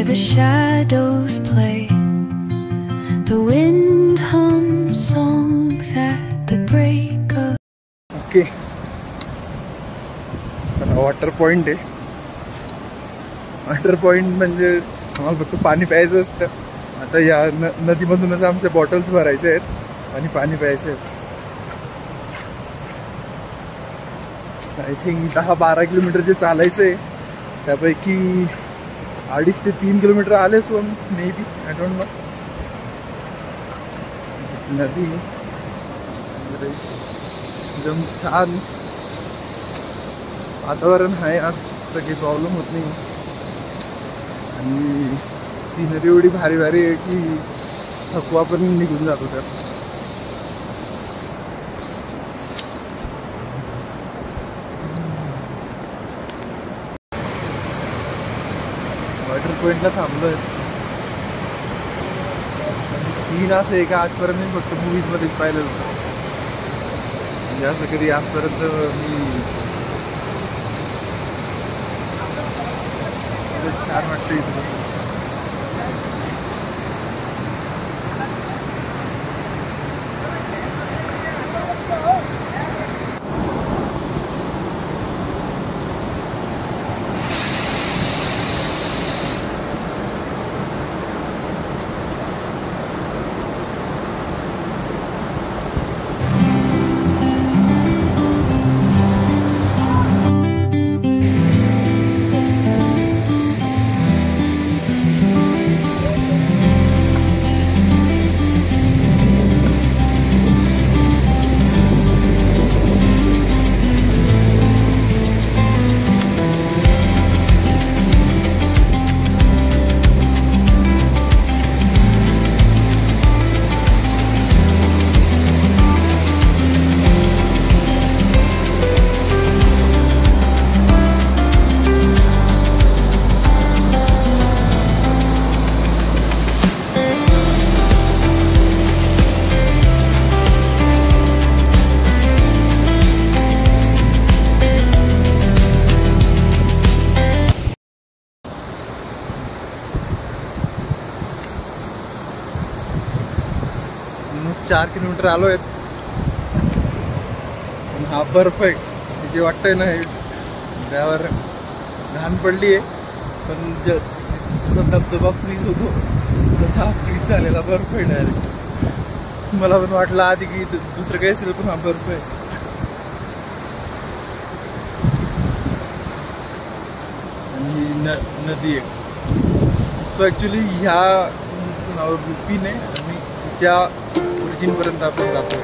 the shadows play. The wind hums songs at the break of. Okay, water point आहे. Water point म्हणजे आम्हाला फक्त पाणी प्यायचं असतं. आता या नदीमधूनच आमच्या बॉटल्स भरायचे आहेत आणि पाणी प्यायचे आहेत. आय थिंक 10-12 किलोमीटर जे चालायचं आहे त्यापैकी 2.5 ते 3 किलोमीटर आले सोन maybe, I don't know. नदी एकदम छान वातावरण आहे आज, तर काही प्रॉब्लेम होत नाही. आणि सीनरी एवढी भारी भारी आहे की थकवा पण निघून जातो त्यात. वॉटर पॉइंटला थांबलोय. सीन असं आहे का आजपर्यंत मी फक्त मूवीजमध्येच पाहिलेलं होतं. म्हणजे असं कधी आजपर्यंत मी छान वाटतं इथं. चार किलोमीटर आलो आहेत. हा बर्फ आहे जे वाटतंय ना, हे त्यावर घाण पडली आहे. पण जसा धबधबा फ्रीज होतो तसा हा फ्रीज झालेला बर्फ आहे डायरेक्ट. मला पण वाटलं आधी की दुसरं काही असेल पण हा बर्फ आहे. आणि ही नदी आहे. सो ॲक्च्युली ह्या नाव रुपीने आणि तिच्या ओरिजिनपर्यंत आपण जातो.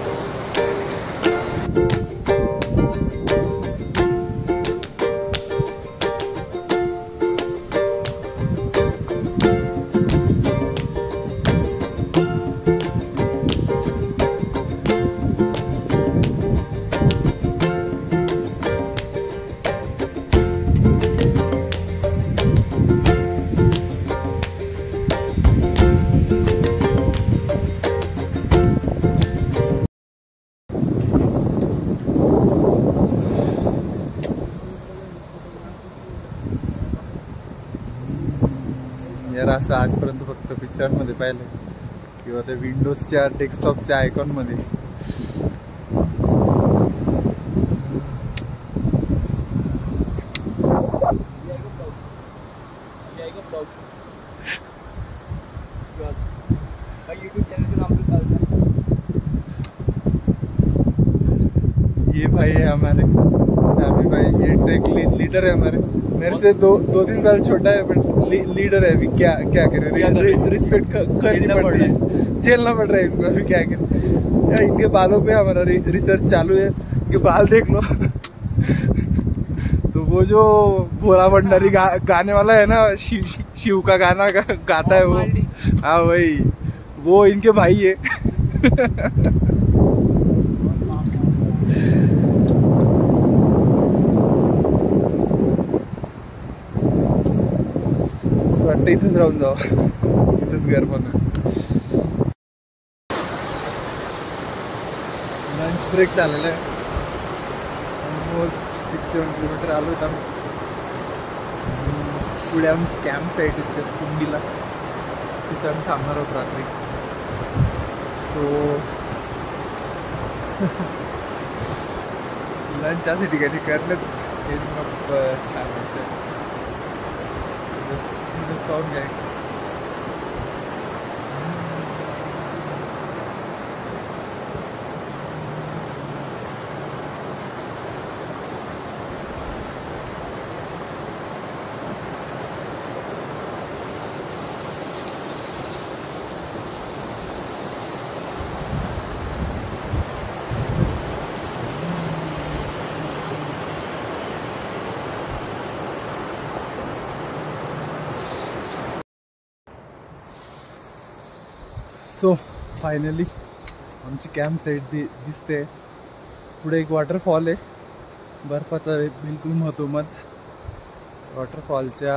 यार असं आजपर्यंत फक्त पिक्चरमध्ये पाहिलं किंवा त्या विंडोजच्या डेस्कटॉपच्या आयकॉनमध्ये. ये भाई है हमारे भाई, ये ट्रैक लीडर है हमारे. मेरे से 2-3 साल छोटा है बट लीडर है. अभी क्या करें, रिस्पेक्ट करना पड़ रहा है, झेलना पड़ रहा है इनको. अभी क्या करें. इनके बालों पे हमारा रिसर्च चालू है. इनके बाल देख लो. तो वो जो भोला भंडारी गाने वाला है ना, शिव का गाना गाता है वो. हाँ वही, वो इनके भाई है. वाटतं इथेच राहून जावं, इथेच घर पण. लंच ब्रेक झालेला आहे. ऑलमोस्ट 6-7 किलोमीटर आलो होतो. पुढे आमची कॅम्प साईट आहे जस्ट कुंडीला, तिथं आम्ही थांबणार आहोत रात्री. सो लंच अशा ठिकाणी करणंच हे खूप छान वाटतं. जस्ट खाऊन घ्या. सो फायनली आमची कॅम्प साईट दिसते. पुढे एक वॉटरफॉल आहे, बर्फाचा बिलकुल मधोमध. वॉटरफॉलच्या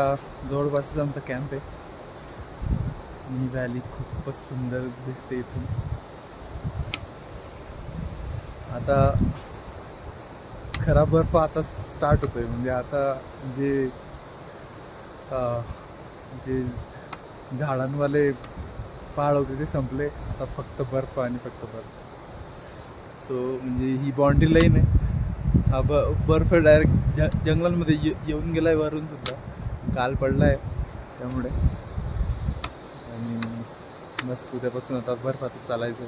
जवळपासच आमचा कॅम्प आहे आणि व्हॅली खूपच सुंदर दिसते इथून. आता खरा बर्फ आता स्टार्ट होतोय, म्हणजे आता जे झाडांवाले पहाड होते ते संपले, आता फक्त बर्फ आणि फक्त बर्फ. सो म्हणजे ही बाउंड्री लाईन आहे. हा बर्फ डायरेक्ट जंगलांमध्ये येऊन गेलाय वरून सुद्धा, काल पडलाय त्यामुळे. आणि बस उद्यापासून आता बर्फातच चालायचं.